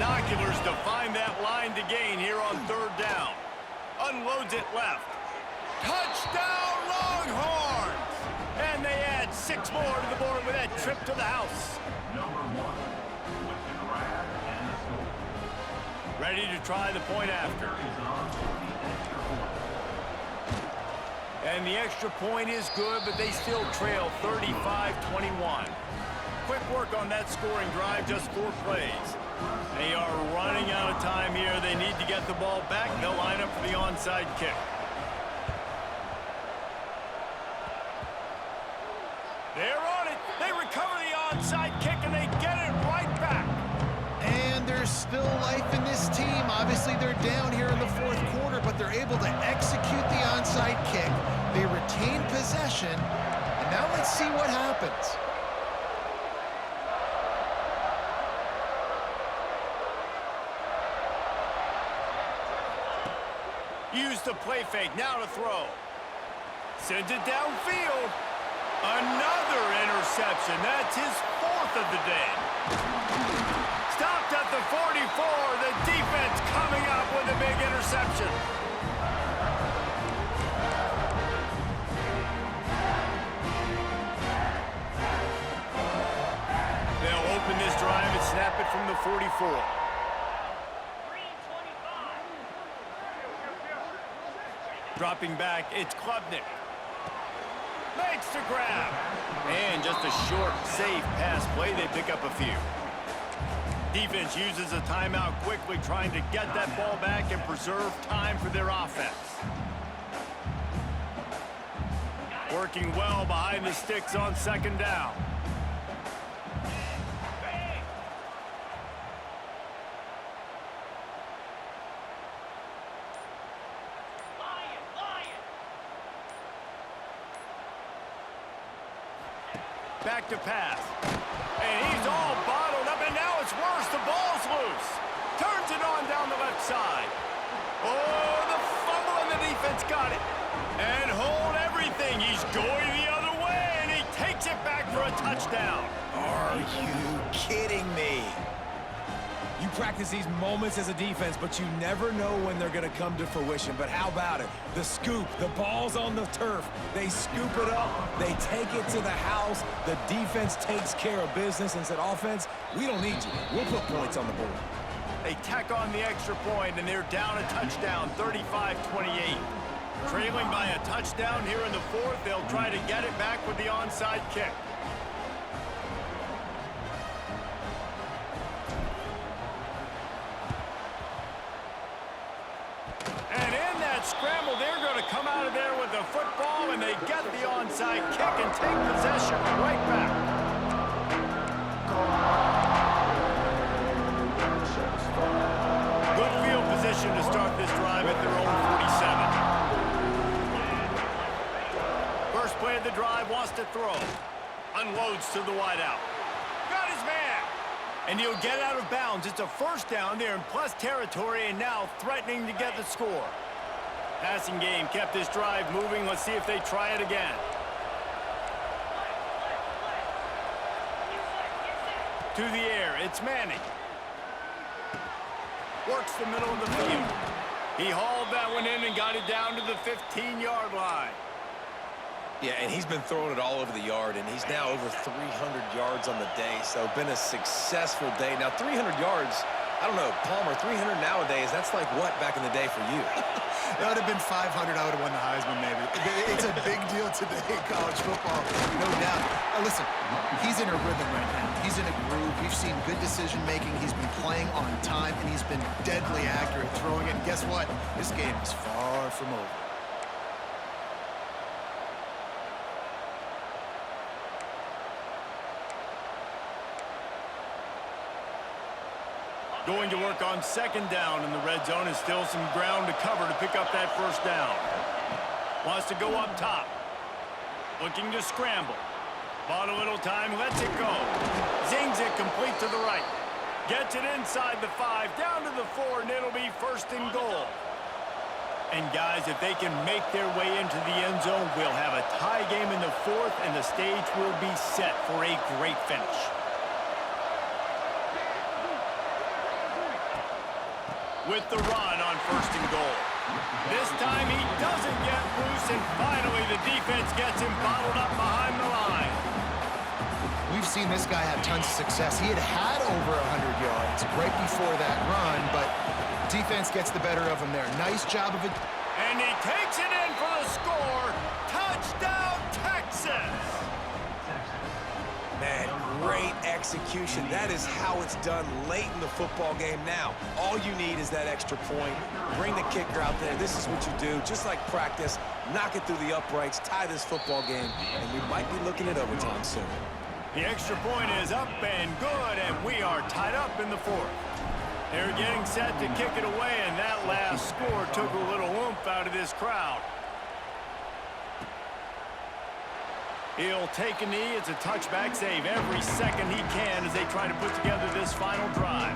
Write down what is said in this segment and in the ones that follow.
binoculars to find that line to gain here on third down. Unloads it left. Touchdown, Longhorns! And they add 6 more to the board with that trip to the house. Ready to try the point after. And the extra point is good, but they still trail 35-21. Quick work on that scoring drive, just 4 plays. They are running out of time here. They need to get the ball back. They'll line up for the onside kick. They're on it. They recover the onside kick, and they get it right back. And there's still life in this team. Obviously, they're down here in the 4th quarter, but they're able to execute the onside kick. They retain possession. And now let's see what happens. Use the play fake, now to throw. Sends it downfield. Another interception. That's his 4th of the day. Stopped at the 44. The defense coming up with a big interception. They'll open this drive and snap it from the 44. Dropping back, it's Klubnik. Makes the grab. And just a short, safe pass play. They pick up a few. Defense uses a timeout quickly, trying to get that ball back and preserve time for their offense. Working well behind the sticks on 2nd down. Back to pass. And he's all bottled up, and now it's worse. The ball's loose. Turns it on down the left side. Oh, the fumble, and the defense got it. And hold everything. He's going the other way, and he takes it back for a touchdown. Are you kidding me? You practice these moments as a defense, but you never know when they're going to come to fruition. But how about it? The scoop, the ball's on the turf. They scoop it up. They take it to the house. The defense takes care of business and said, offense, we don't need you. We'll put points on the board. They tack on the extra point, and they're down a touchdown, 35-28. Trailing by a touchdown here in the 4th. They'll try to get it back with the onside kick. Scramble, they're going to come out of there with the football, and they get the onside kick and take possession right back. Good field position to start this drive at their own 47. First play of the drive, wants to throw. Unloads to the wideout. Got his man. And he'll get out of bounds. It's a 1st down there in plus territory, and now threatening to get the score. Passing game kept this drive moving. Let's see if they try it again. To the air, it's Manning. Works the middle of the field. He hauled that one in and got it down to the 15-yard line. Yeah, and he's been throwing it all over the yard, and he's now over 300 yards on the day, so been a successful day. Now, 300 yards, I don't know, Palmer, 300 nowadays, that's like what back in the day for you? That would have been 500. I would have won the Heisman, maybe. It's a big deal today in college football, no doubt. Listen, he's in a rhythm right now. He's in a groove. We've seen good decision-making. He's been playing on time, and he's been deadly accurate throwing it. And guess what? This game is far from over. Going to work on 2nd down in the red zone, and still some ground to cover to pick up that 1st down. Wants to go up top. Looking to scramble. Bought a little time, lets it go. Zings it complete to the right. Gets it inside the 5, down to the 4, and it'll be 1st and goal. And guys, if they can make their way into the end zone, we'll have a tie game in the 4th, and the stage will be set for a great finish. with the run on 1st and goal. This time he doesn't get loose, and finally the defense gets him bottled up behind the line. We've seen this guy have tons of success. He had over 100 yards right before that run, but defense gets the better of him there. Nice job of it. And he takes it in for the score. Touchdown, Texas! Man, great execution. That is how it's done late in the football game now. All you need is that extra point. Bring the kicker out there. This is what you do. Just like practice, knock it through the uprights, tie this football game, and we might be looking at overtime soon. The extra point is up and good, and we are tied up in the 4th. They're getting set to kick it away, and that last score took a little oomph out of this crowd. He'll take a knee. It's a touchback save every second he can as they try to put together this final drive.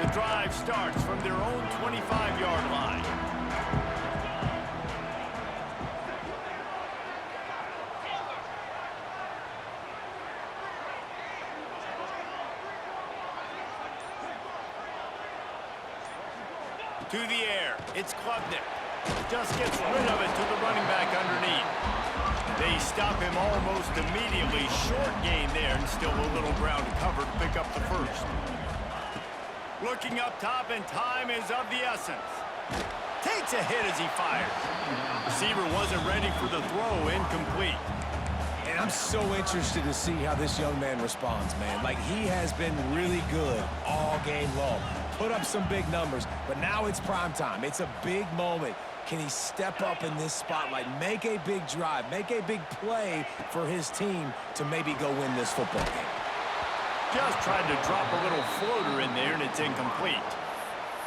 The drive starts from their own 25-yard line. To the air, it's Klubnik. Just gets rid of it to the running back underneath. They stop him almost immediately. Short gain there, and still a little ground to cover to pick up the 1st. Looking up top, and time is of the essence. Takes a hit as he fires. Receiver wasn't ready for the throw, incomplete. And I'm so interested to see how this young man responds, man. Like, he has been really good all game long. Put up some big numbers, but now it's prime time. It's a big moment. Can he step up in this spotlight, make a big drive, make a big play for his team to maybe go win this football game? Just tried to drop a little floater in there, and it's incomplete.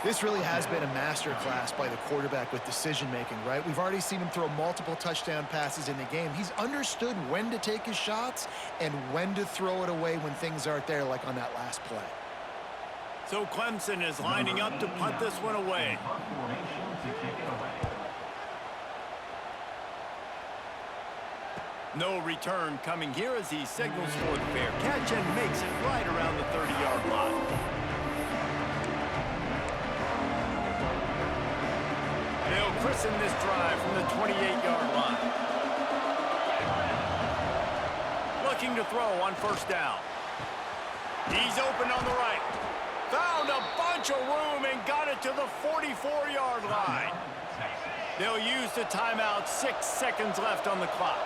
This really has been a masterclass by the quarterback with decision-making, right? We've already seen him throw multiple touchdown passes in the game. He's understood when to take his shots and when to throw it away when things aren't there, like on that last play. So Clemson is lining up to punt this one away. No return coming here as he signals for the fair catch and makes it right around the 30-yard line. They'll christen this drive from the 28-yard line. Looking to throw on 1st down. He's open on the right. Found a bunch of room and got it to the 44-yard line. They'll use the timeout. 6 seconds left on the clock.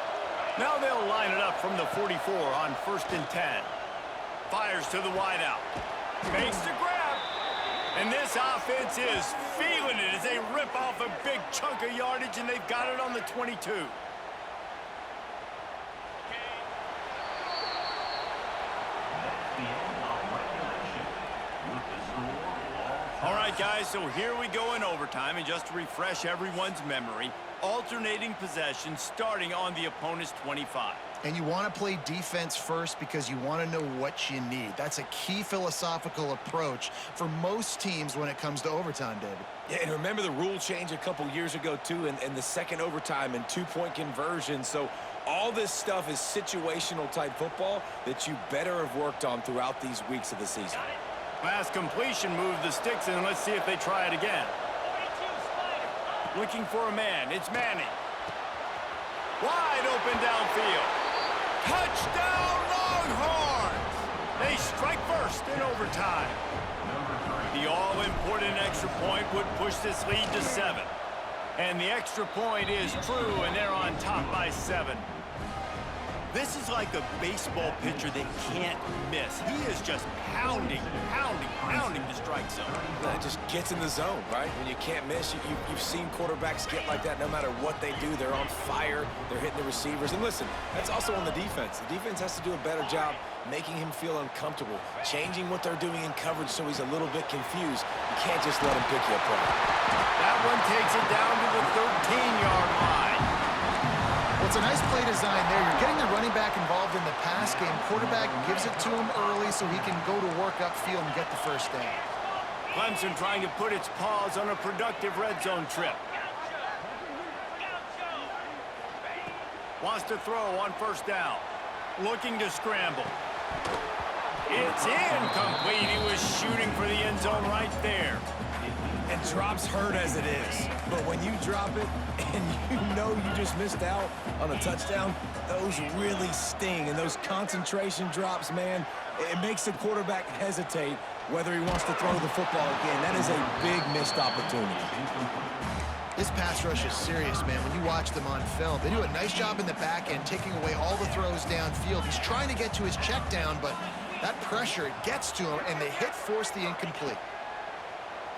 Now they'll line it up from the 44 on 1st and 10. Fires to the wideout. Makes the grab. And this offense is feeling it as they rip off a big chunk of yardage, and they've got it on the 22. All right, guys, so here we go in overtime, and just to refresh everyone's memory, alternating possession starting on the opponent's 25. And you want to play defense first because you want to know what you need. That's a key philosophical approach for most teams when it comes to overtime, David. Yeah, and remember the rule change a couple years ago, too, and the second overtime and two-point conversion. So all this stuff is situational type football that you better have worked on throughout these weeks of the season. Last completion moved the sticks, and let's see if they try it again. Looking for a man. It's Manning. Wide open downfield. Touchdown, Longhorns! They strike first in overtime. The all-important extra point would push this lead to 7. And the extra point is true, and they're on top by 7. This is like a baseball pitcher that can't miss. He is just pounding the strike zone. It just gets in the zone, right? When you can't miss, you've seen quarterbacks get like that no matter what they do. They're on fire. They're hitting the receivers. And listen, that's also on the defense. The defense has to do a better job making him feel uncomfortable, changing what they're doing in coverage so he's a little bit confused. You can't just let him pick you apart. That one takes it down to the 13-yard line. Well, it's a nice play design there. You're getting the running back involved in the pass game. Quarterback gives it to him early so he can go to work upfield and get the first down. Clemson trying to put its paws on a productive red zone trip. Wants to throw on 1st down. Looking to scramble. It's incomplete. He was shooting for the end zone right there. And drops hurt as it is. But when you drop it and you know you just missed out on a touchdown, those really sting. And those concentration drops, man, it makes the quarterback hesitate whether he wants to throw the football again. That is a big missed opportunity. This pass rush is serious, man. When you watch them on film, they do a nice job in the back end, taking away all the throws downfield. He's trying to get to his check down, but that pressure, it gets to him, and they force the incomplete.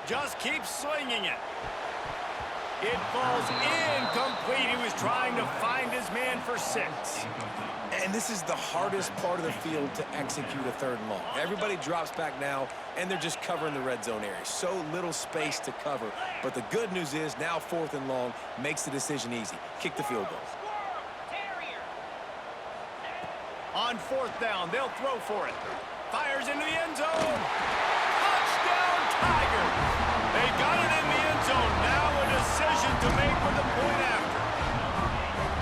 Just keep slinging it. It falls incomplete. He was trying to find his man for 6. And this is the hardest part of the field to execute a 3rd and long. Everybody drops back now, and they're just covering the red zone area. So little space to cover. But the good news is now 4th and long makes the decision easy. Kick the field goal. On 4th down, they'll throw for it. Fires into the end zone. Touchdown, Tigers. They got it in the end zone. Now a decision to make with the point after.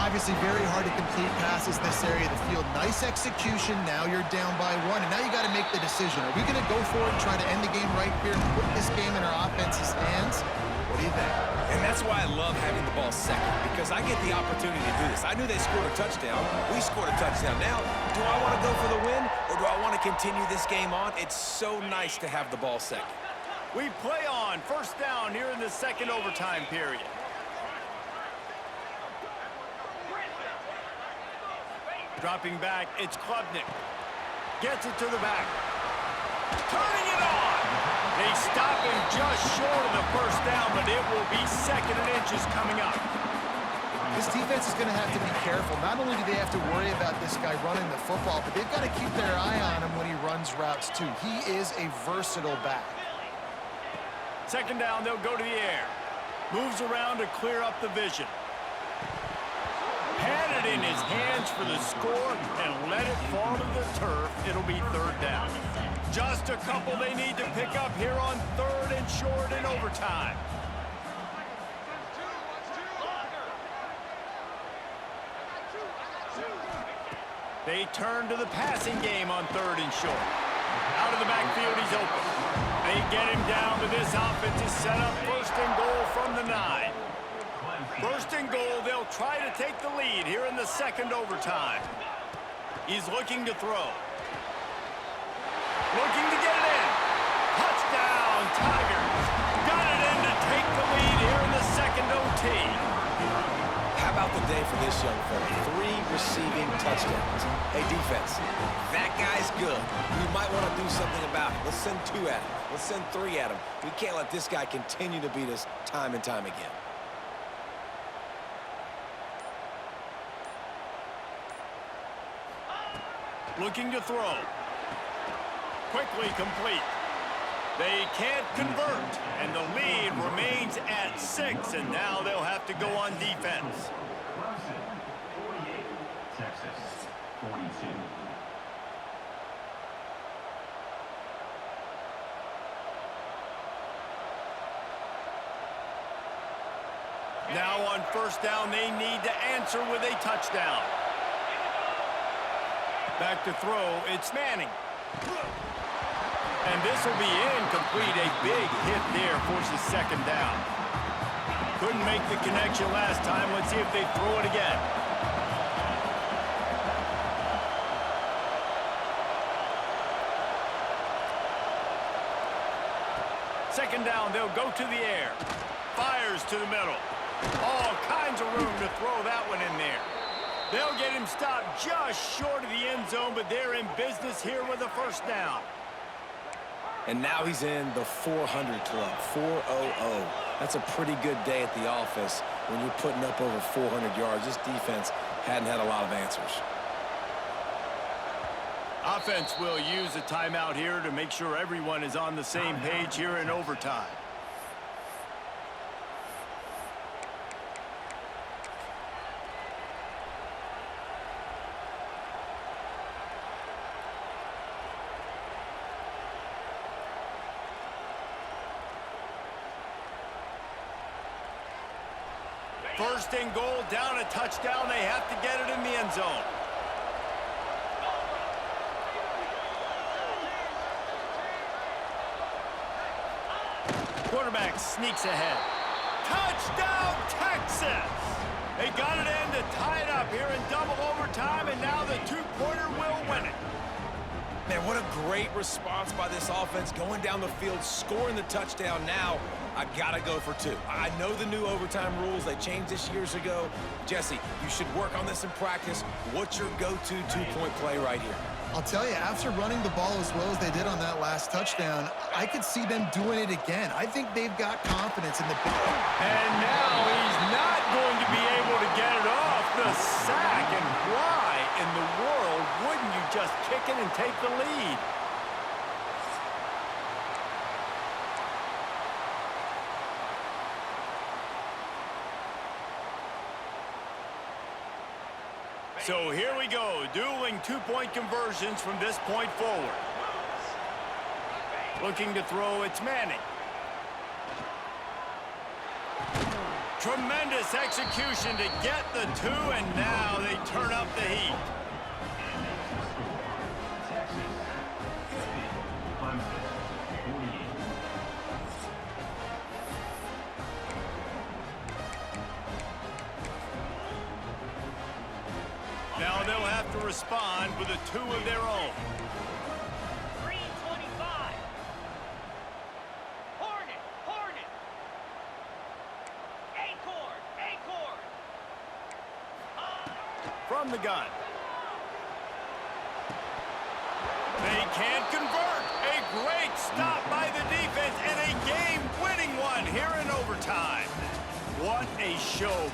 Obviously very hard to complete passes in this area of the field. Nice execution. Now you're down by 1, and now you got to make the decision. Are we going to go for it and try to end the game right here and put this game in our offense's hands? What do you think? And that's why I love having the ball second, because I get the opportunity to do this. I knew they scored a touchdown. We scored a touchdown. Now, do I want to go for the win, or do I want to continue this game on? It's so nice to have the ball second. We play on 1st down here in the 2nd overtime period. Dropping back, it's Klubnik. Gets it to the back. Turning it on. They stop him just short of the 1st down, but it will be 2nd and inches coming up. This defense is going to have to be careful. Not only do they have to worry about this guy running the football, but they've got to keep their eye on him when he runs routes too. He is a versatile back. 2nd down, they'll go to the air. Moves around to clear up the vision. Had it in his hands for the score and let it fall to the turf. It'll be 3rd down. Just a couple they need to pick up here on 3rd and short in overtime. They turn to the passing game on 3rd and short. Out of the backfield, he's open. They get him down, but this offense is set up 1st and goal from the 9. 1st and goal, they'll try to take the lead here in the 2nd overtime. He's looking to throw. Looking to get it in. Touchdown, Tigers. Got it in to take the lead here in the 2nd OT. How about the day for this young fella? 3 receiving touchdowns. Hey, defense, that guy's good. We might want to do something about it. Let's send 2 at him. Let's send 3 at him. We can't let this guy continue to beat us time and time again. Looking to throw. Quickly complete. They can't convert, and the lead remains at 6, and now they'll have to go on defense. Texas, 42. Now on 1st down, they need to answer with a touchdown. Back to throw, it's Manning. And this will be incomplete. A big hit there forces 2nd down. Couldn't make the connection last time. Let's see if they throw it again. Second down, they'll go to the air. Fires to the middle. All kinds of room to throw that one in there. They'll get him stopped just short of the end zone, but they're in business here with a 1st down. And now he's in the 400 club, 400. That's a pretty good day at the office when you're putting up over 400 yards. This defense hadn't had a lot of answers. Offense will use a timeout here to make sure everyone is on the same page here in overtime. First and goal, down a touchdown. They have to get it in the end zone. quarterback sneaks ahead. Touchdown, Texas! They got it in to tie it up here in double overtime, and now the two-pointer will win it. Man, what a great response by this offense, going down the field, scoring the touchdown. Now, I gotta go for two. I know the new overtime rules, they changed this years ago. Jesse, you should work on this in practice. What's your go-to two-point play right here? I'll tell you, after running the ball as well as they did on that last touchdown, I could see them doing it again. I think they've got confidence in the... And now he's not going to be able to get it off the sack. And why in the world wouldn't you just kick it and take the lead? So here we go, dueling two-point conversions from this point forward. Looking to throw, it's Manning. Tremendous execution to get the two, and now they turn up the heat. Now they'll have to respond with a two of their own. 325. Hornet. Acorn. From the gun. They can't convert. A great stop by the defense and a game-winning one here in overtime. What a show.